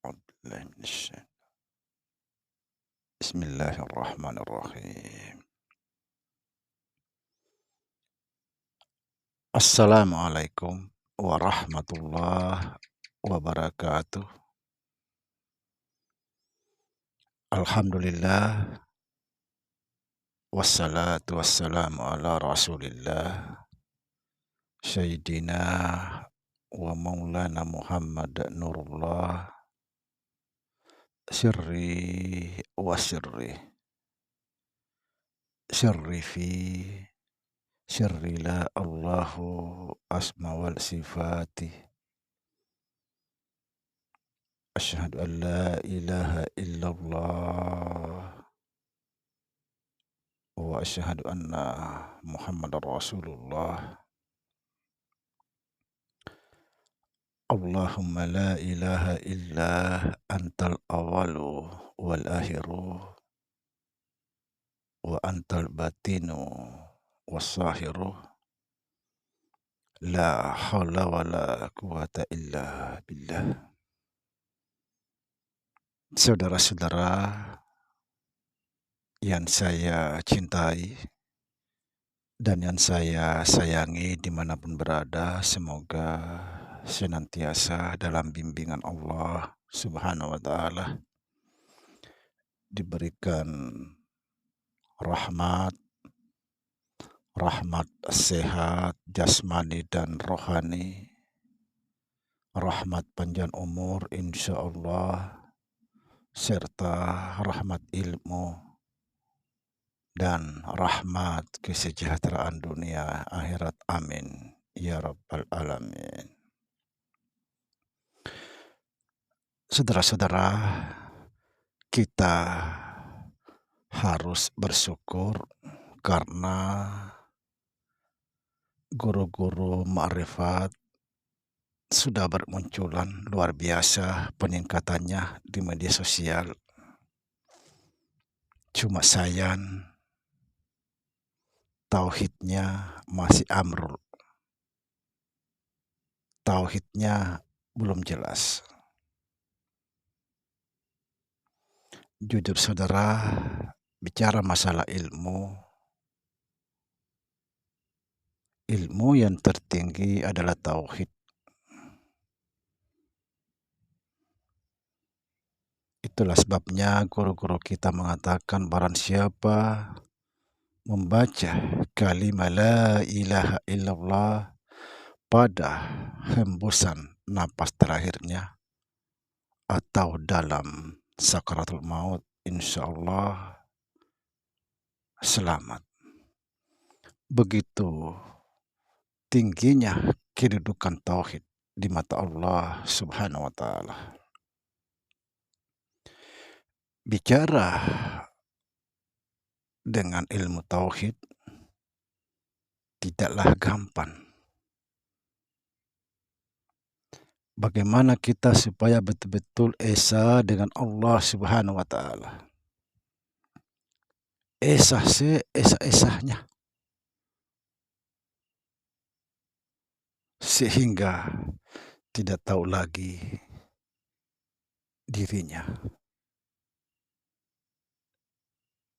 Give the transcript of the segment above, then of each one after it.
أعوذ بالله من بسم الله الرحمن الرحيم. Assalamualaikum warahmatullahi wabarakatuh. Alhamdulillah wassalatu wassalamu ala Rasulillah Sayyidina wa Maulana Muhammad Nurullah sirri wa sirri fi sirri la Allahu asma wal sifati. Asyhadu an la ilaha illallah wa asyhadu anna Muhammadar Rasulullah. Allahumma la ilaha illa antal awalu wal akhiru wa antal batinu was sahiru. La haula wa la quwata illa billah. Saudara-saudara yang saya cintai dan yang saya sayangi dimanapun berada, semoga senantiasa dalam bimbingan Allah Subhanahu wa Ta'ala, diberikan rahmat sehat jasmani dan rohani, rahmat panjang umur insya Allah, serta rahmat ilmu dan rahmat kesejahteraan dunia akhirat. Amin ya rabbal alamin. Saudara-saudara, kita harus bersyukur karena guru-guru ma'rifat sudah bermunculan luar biasa peningkatannya di media sosial. Cuma sayang tauhidnya masih amrul. Tauhidnya belum jelas. Jujur saudara, bicara masalah ilmu yang tertinggi adalah tauhid. Itulah sebabnya guru-guru kita mengatakan barang siapa membaca kalimat la ilaha illallah pada hembusan napas terakhirnya atau dalam sakaratul maut, insya Allah selamat. Begitu tingginya kedudukan tauhid di mata Allah Subhanahu wa Ta'ala. Bicara dengan ilmu tauhid tidaklah gampang. Bagaimana kita supaya betul-betul esa dengan Allah Subhanahu wa Ta'ala. Esa esa-esahnya. Sehingga tidak tahu lagi dirinya.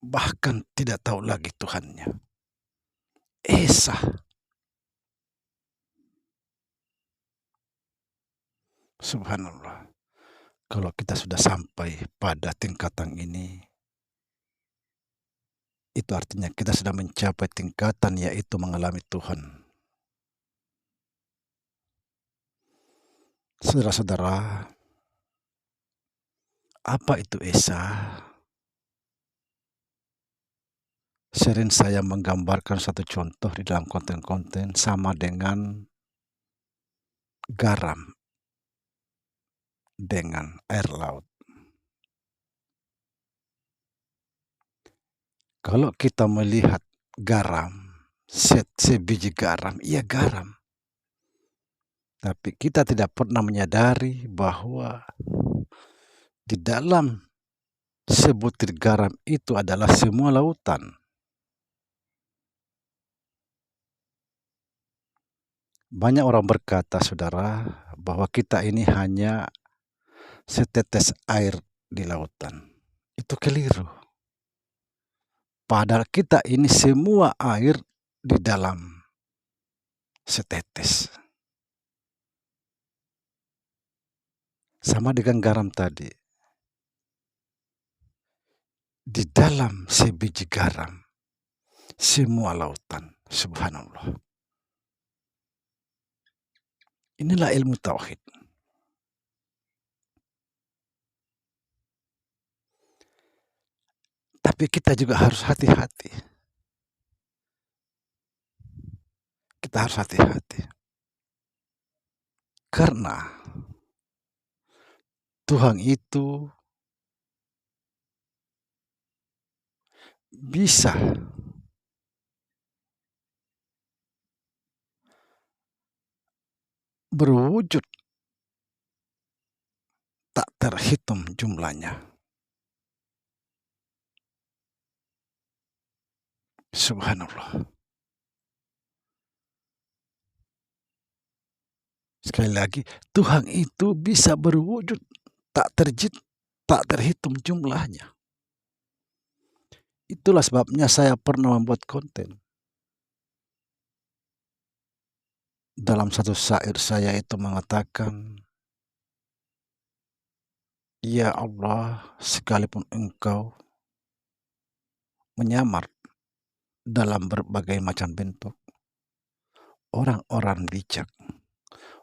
Bahkan tidak tahu lagi Tuhannya. Esa. Subhanallah. Kalau kita sudah sampai pada tingkatan ini, itu artinya kita sudah mencapai tingkatan yaitu mengalami Tuhan. Saudara-saudara, apa itu esa? Sering saya menggambarkan satu contoh di dalam konten-konten sama dengan garam dengan air laut. Kalau kita melihat garam, sebiji garam, iya garam. Tapi kita tidak pernah menyadari bahwa di dalam sebutir garam itu adalah semua lautan. Banyak orang berkata, saudara, bahwa kita ini hanya setetes air di lautan. Itu keliru. Padahal kita ini semua air di dalam setetes. Sama dengan garam tadi. Di dalam sebiji garam, semua lautan. Subhanallah. Inilah ilmu tauhid. Tapi kita juga harus hati-hati. Kita harus hati-hati. Karena Tuhan itu bisa berwujud tak terhitung jumlahnya. Subhanallah. Sekali lagi, Tuhan itu bisa berwujud tak terhitung jumlahnya. Itulah sebabnya saya pernah membuat konten. Dalam satu syair saya itu mengatakan, ya Allah, sekalipun Engkau menyamar dalam berbagai macam bentuk, orang-orang bijak,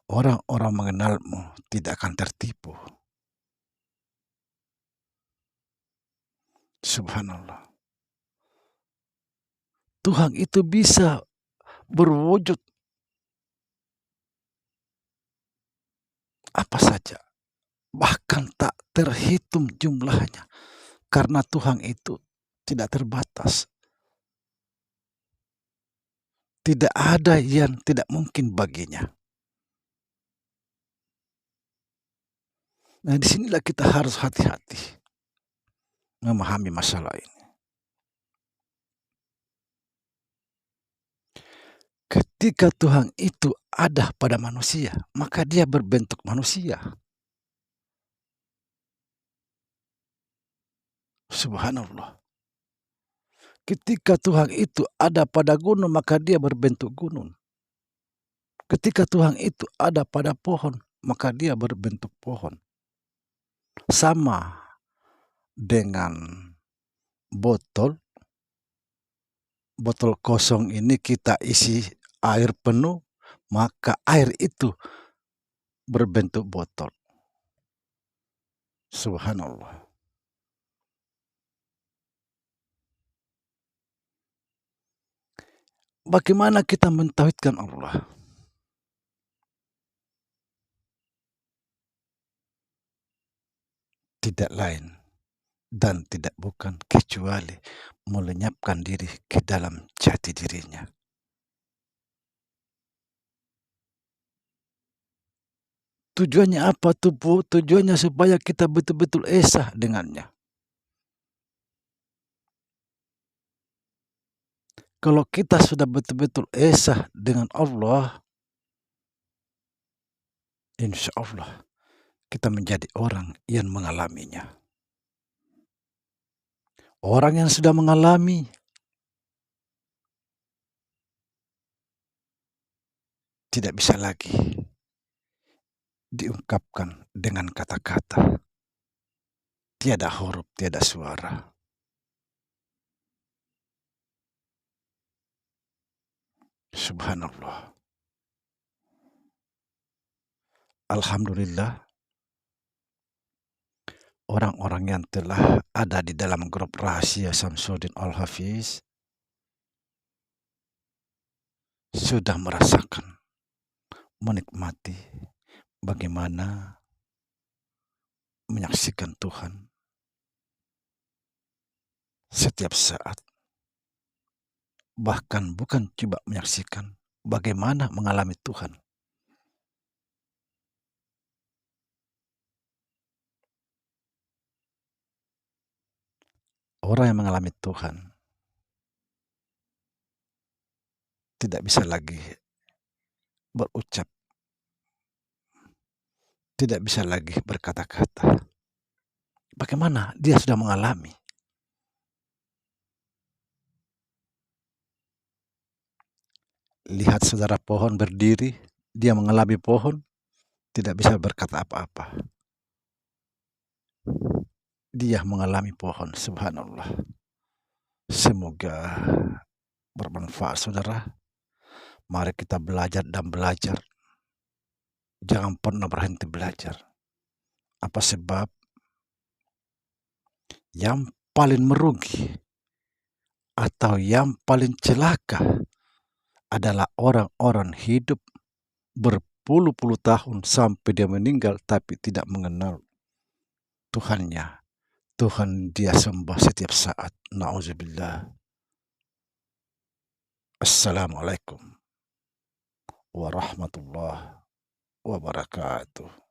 orang-orang mengenalmu tidak akan tertipu. Subhanallah. Tuhan itu bisa berwujud apa saja, bahkan tak terhitung jumlahnya, karena Tuhan itu tidak terbatas. Tidak ada yang tidak mungkin baginya. Nah, disinilah kita harus hati-hati memahami masalah ini. Ketika Tuhan itu ada pada manusia, maka dia berbentuk manusia. Subhanallah. Ketika Tuhan itu ada pada gunung, maka dia berbentuk gunung. Ketika Tuhan itu ada pada pohon, maka dia berbentuk pohon. Sama dengan botol kosong ini kita isi air penuh, maka air itu berbentuk botol. Subhanallah. Bagaimana kita mentauhidkan Allah? Tidak lain dan tidak bukan kecuali melenyapkan diri ke dalam jati dirinya. Tujuannya apa tuh, Bu? Tujuannya supaya kita betul-betul esa dengannya. Kalau kita sudah betul-betul esa dengan Allah, insya Allah kita menjadi orang yang mengalaminya. Orang yang sudah mengalami tidak bisa lagi diungkapkan dengan kata-kata. Tiada huruf, tiada suara. Subhanallah. Alhamdulillah, orang-orang yang telah ada di dalam grup rahasia Samsudin Al-Hafiz sudah merasakan, menikmati bagaimana menyaksikan Tuhan setiap saat. Bahkan bukan coba menyaksikan, bagaimana mengalami Tuhan. Orang yang mengalami Tuhan tidak bisa lagi berucap tidak bisa lagi berkata-kata. Bagaimana dia sudah mengalami? Lihat saudara pohon berdiri, dia mengalami pohon, tidak bisa berkata apa-apa. Dia mengalami pohon, subhanallah. Semoga bermanfaat saudara. Mari kita belajar dan belajar. Jangan pernah berhenti belajar. Apa sebab? Yang paling merugi atau yang paling celaka adalah orang-orang hidup berpuluh-puluh tahun sampai dia meninggal tapi tidak mengenal Tuhannya. Tuhan dia sembah setiap saat. Na'udzubillah. Assalamualaikum warahmatullahi wabarakatuh.